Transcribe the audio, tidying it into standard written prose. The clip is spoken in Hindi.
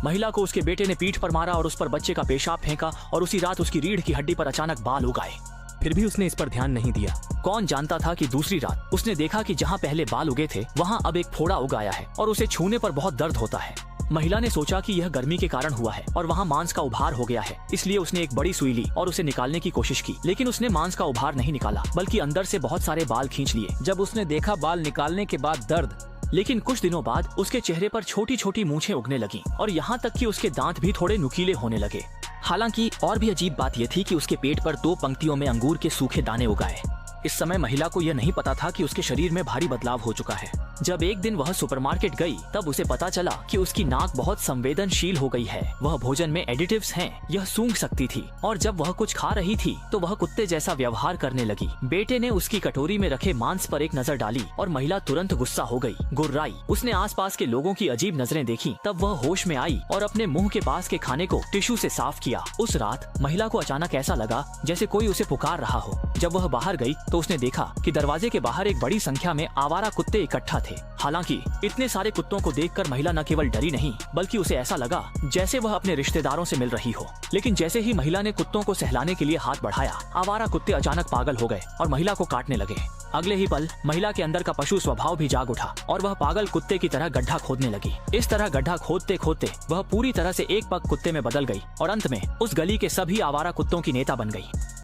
महिला को उसके बेटे ने पीठ पर मारा और उस पर बच्चे का पेशाब फेंका और उसी रात उसकी रीढ़ की हड्डी पर अचानक बाल उग आए। फिर भी उसने इस पर ध्यान नहीं दिया। कौन जानता था कि दूसरी रात उसने देखा कि जहाँ पहले बाल उगे थे वहाँ अब एक फोड़ा उग आया है और उसे छूने पर बहुत दर्द होता है। महिला ने सोचा कि यह गर्मी के कारण हुआ है और वहाँ मांस का उभार हो गया है, इसलिए उसने एक बड़ी सुई ली और उसे निकालने की कोशिश की, लेकिन उसने मांस का उभार नहीं निकाला बल्कि अंदर से बहुत सारे बाल खींच लिए। जब उसने देखा बाल निकालने के बाद दर्द, लेकिन कुछ दिनों बाद उसके चेहरे पर छोटी छोटी मूछें उगने लगीं और यहाँ तक कि उसके दांत भी थोड़े नुकीले होने लगे। हालांकि और भी अजीब बात यह थी कि उसके पेट पर 2 पंक्तियों में अंगूर के सूखे दाने उगाए। इस समय महिला को यह नहीं पता था कि उसके शरीर में भारी बदलाव हो चुका है। जब एक दिन वह सुपरमार्केट गई तब उसे पता चला कि उसकी नाक बहुत संवेदनशील हो गई है। वह भोजन में एडिटिव्स हैं, यह सूंघ सकती थी और जब वह कुछ खा रही थी तो वह कुत्ते जैसा व्यवहार करने लगी। बेटे ने उसकी कटोरी में रखे मांस पर एक नजर डाली और महिला तुरंत गुस्सा हो गई, गुर्राई। उसने आसपास के लोगों की अजीब नजरें देखी, तब वह होश में आई और अपने मुंह के पास के खाने को टिश्यू से साफ किया। उस रात महिला को अचानक ऐसा लगा जैसे कोई उसे पुकार रहा हो। जब वह बाहर गई तो उसने देखा कि दरवाजे के बाहर एक बड़ी संख्या में आवारा कुत्ते इकट्ठा थे। हालांकि इतने सारे कुत्तों को देखकर महिला न केवल डरी नहीं बल्कि उसे ऐसा लगा जैसे वह अपने रिश्तेदारों से मिल रही हो। लेकिन जैसे ही महिला ने कुत्तों को सहलाने के लिए हाथ बढ़ाया, आवारा कुत्ते अचानक पागल हो गए और महिला को काटने लगे। अगले ही पल महिला के अंदर का पशु स्वभाव भी जाग उठा और वह पागल कुत्ते की तरह गड्ढा खोदने लगी। इस तरह गड्ढा खोदते खोदते वह पूरी तरह से एक पग कुत्ते में बदल गई और अंत में उस गली के सभी आवारा कुत्तों की नेता बन गई।